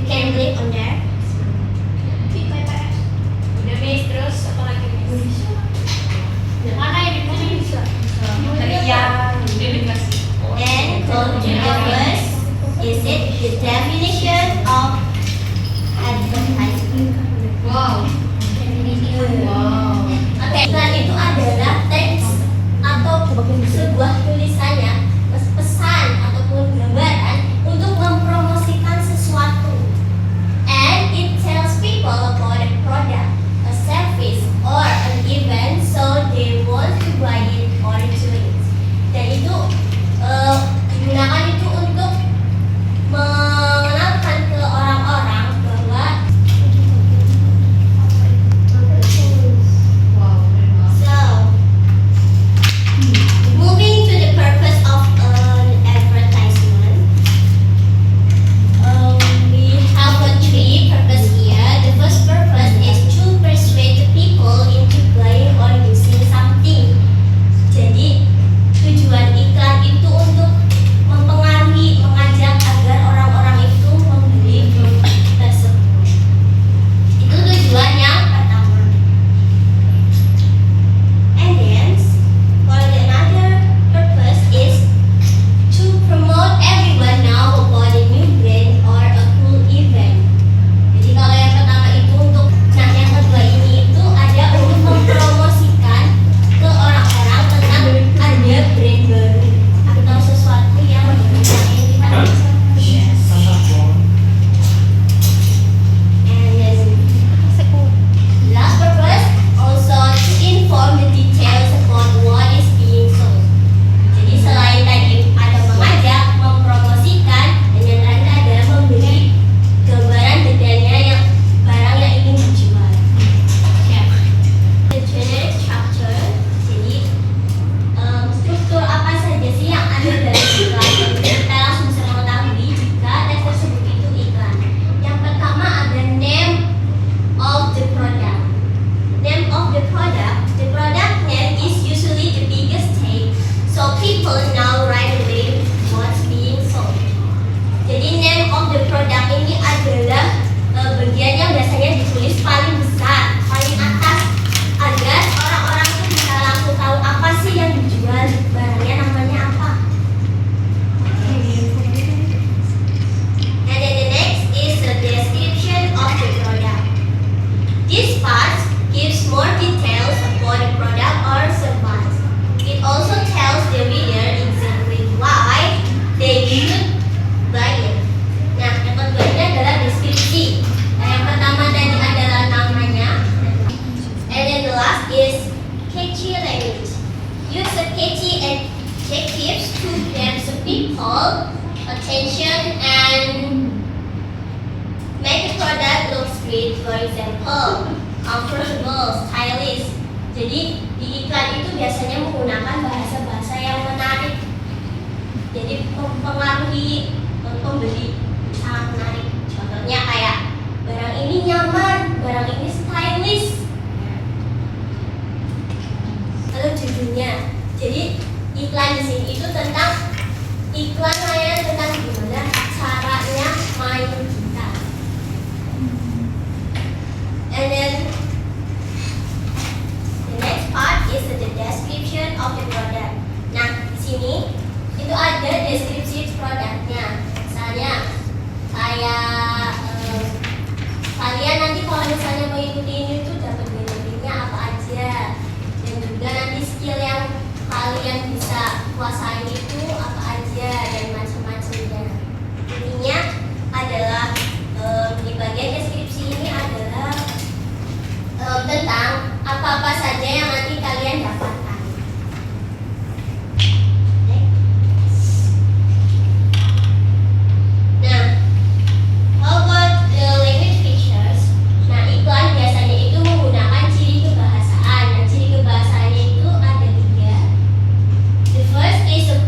You can click on there. Udah Miss, terus apa lagi Miss? Mana yang dimulai bisa? Iya, udah dikasih. Then go to the first. Is it the definition of advertising? Wow. Wow. Oke, iklan itu adalah teks atau sebuah tulisannya, pesan ataupun gambaran untuk mempromosikan sesuatu. And it tells people about a product, a service, or an event, so they want to buy it or join it. Dan itu digunakan itu untuk mengenalkan ke orang-orang bahwa so moving to the purpose of an advertisement, we have a three purpose here. The first purpose is to persuade the people into buying or using something. Jadi tujuan iklan itu untuk mempengaruhi, mengajak agar orang-orang itu membeli produk tersebut. Itu tujuan yang pertama. And then, for another purpose is to promote everyone know about a new brand or a cool event. Jadi kalau yang pertama itu untuk, nah yang kedua ini itu ada untuk mempromosikan ke orang-orang tentang ada brand baru atau sesuatu yang baru yang kita bisa. And then last purpose also to inform the details about what is being sold. Jadi selain tadi ada mengajak, mempromosikan, dan yang terakhir adalah memberi gambaran detailnya yang barang yang ingin dijual. The generic structure, jadi struktur apa saja sih yang ada dalam iklan? Kita langsung bisa mengetahui jika teks tersebut itu iklan. Yang pertama ada name of the product. Name of the product name is usually the biggest thing, so people know right away what's being sold. Jadi name of the product ini adalah bagian yang biasanya ditulis paling besar, paling atas, agar orang-orang itu bisa langsung tahu apa sih yang dijual, barangnya namanya apa. And then the next is the description of the product. This part gives more details about the product or service. It also tells the reader exactly why they should buy it. Nah, yang kedua ini adalah deskripsi. Nah, yang pertama tadi adalah namanya. And then the last is catchy language. Use a catchy adjectives to grab the people attention and make the product looks great. For example, comfortable, stylish. Jadi di iklan itu biasanya menggunakan bahasa-bahasa yang menarik. Jadi mempengaruhi pembeli, sangat menarik. Contohnya kayak barang ini nyaman, barang ini stylish. Lalu judulnya. Jadi iklan di sini itu tentang iklan layanan tentang gimana caranya main gitar. And then the next part is the description of the product. Nah, di sini itu ada deskripsi produknya. Misalnya kayak kalian nanti kalau misalnya mengikuti ini tuh dapat benefitnya apa aja, dan juga nanti skill yang kalian bisa kuasain itu apa aja dan macam-macamnya. Intinya adalah di bagian deskripsi ini adalah tentang apa-apa saja yang nanti kalian dapatkan. Nah, how about the language features? Nah, iklan biasanya itu menggunakan ciri kebahasaan. Nah, ciri kebahasaannya itu ada 3. The first is a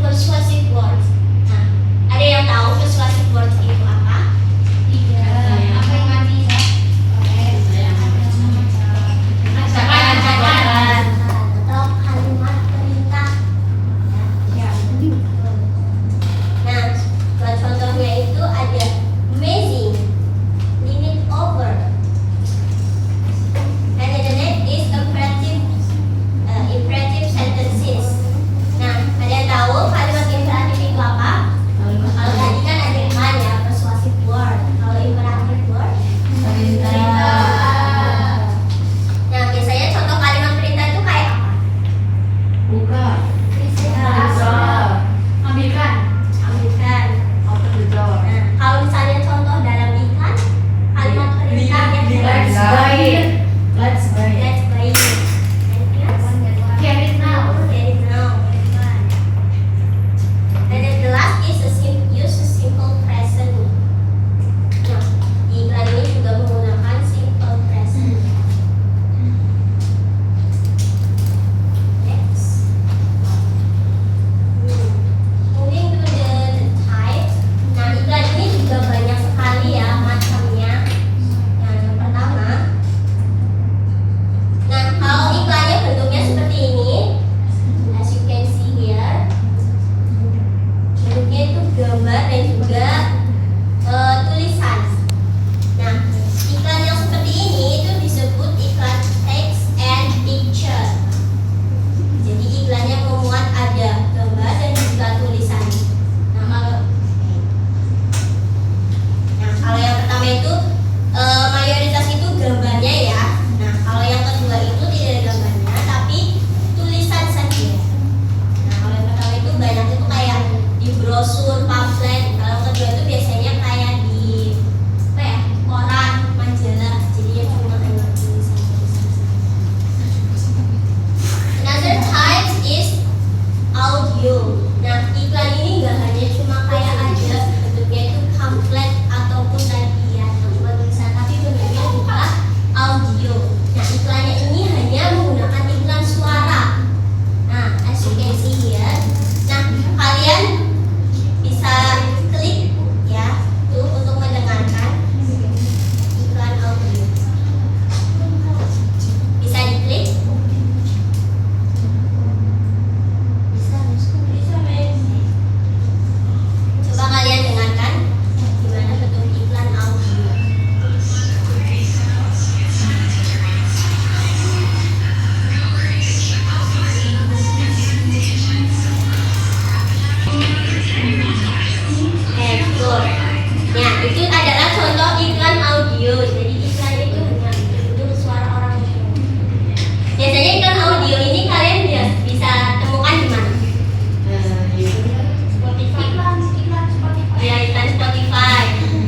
brosur, pamflet. Kalau kedua itu biasanya kayak di apa ya, koran, majalah. Jadi ya cuma hanya tulisan-tulisan. Another type is audio. Nah, iklan ini nggak hanya cuma kayak ada bentuknya itu pamflet ataupun tadi ya cuma tulisan, tapi bentuknya juga audio. Nah, iklannya ini hanya menggunakan iklan suara. Nah, as you can see here. Nah, kalian bisa klik ya tuh untuk mendengarkan iklan audio. Bisa diklik. Coba kalian dengarkan gimana bentuk iklan audio. Betul. Ya, itu adalah contoh iklan audio. Jadi iklan itu hanya berbentuk suara orang. Biasanya iklan audio ini kalian bisa temukan di mana? Ya, iklan Spotify.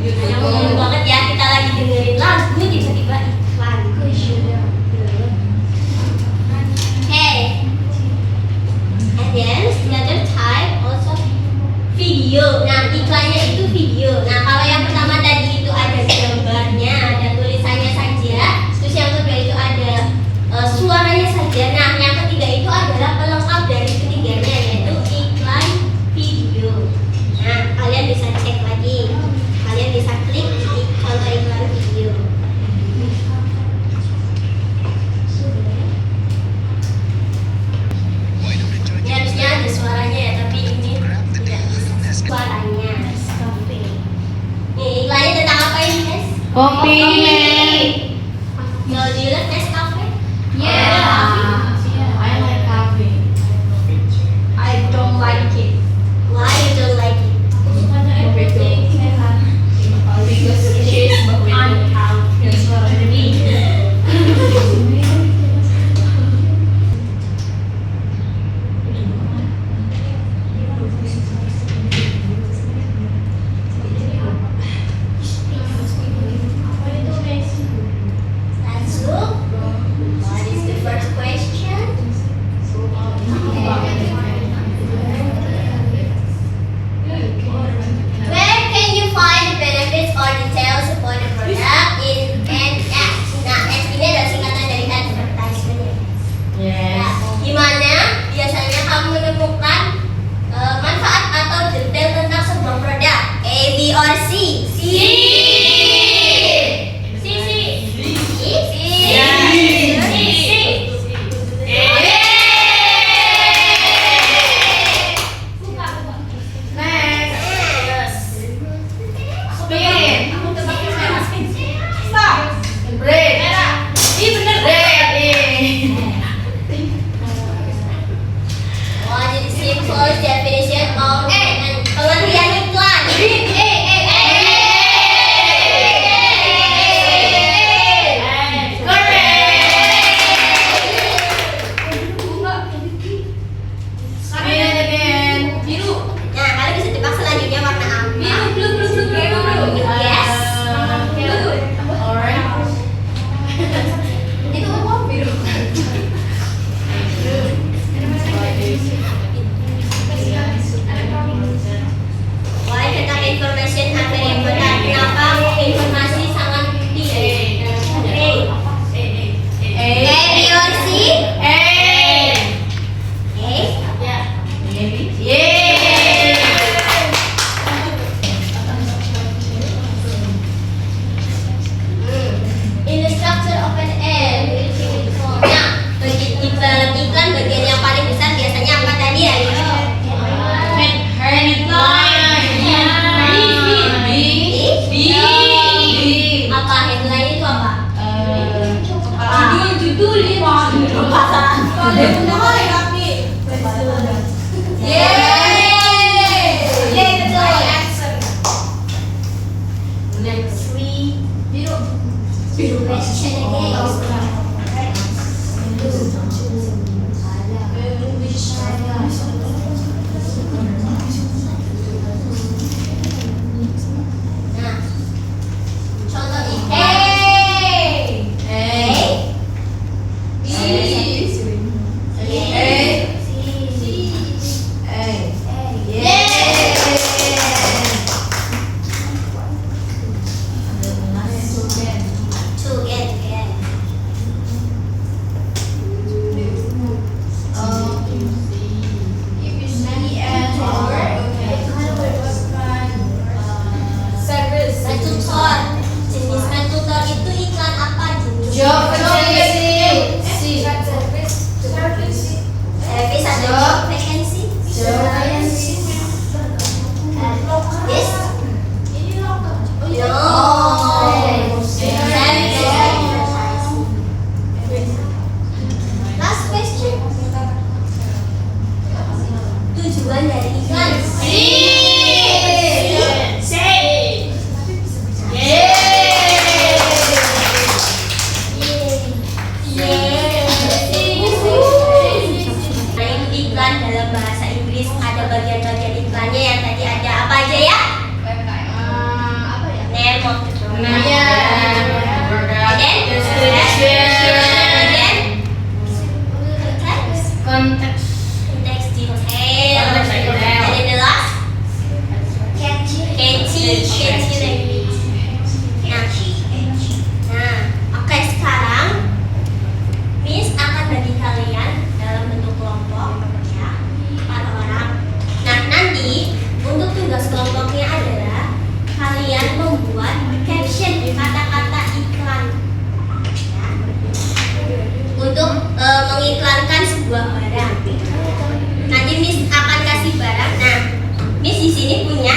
Yang umum banget ya, kita lagi dengerin lagu tiba-tiba iklan. Okay. And then another type also video. Nah, iklannya itu video. Nah, kalau yang pertama tadi itu ada gambarnya, ada tulisannya saja. Terus yang kedua itu ada suaranya saja. Nah, yang ketiga itu adalah pelengkap dari ketiganya, yaitu iklan video. Nah, kalian bisa cek lagi. Kalian bisa klik di contoh iklan video. Ini harusnya ada suaranya ya, tapi ini tidak bisa suaranya. Nih, iklannya tentang apa ini, guys? Kopi. So, do you like Nescafe? I like coffee. I don't like it. Why you don't like it? Everything sehat. Because it is unhealthy. Let's look. What is the first question? aja ya. Apa ya? Name of the program. Iya. And then Konteks. context detail. Context detail. And then the last catchy language. Nah, oke, sekarang Miss akan bagi kalian dalam bentuk kelompok ya, 4 orang. Nah, nanti untuk tugas kelompoknya adalah kalian membuat caption kata-kata iklan ya, untuk mengiklankan sebuah barang. Nanti Miss akan kasih barang. Nah, Miss di sini punya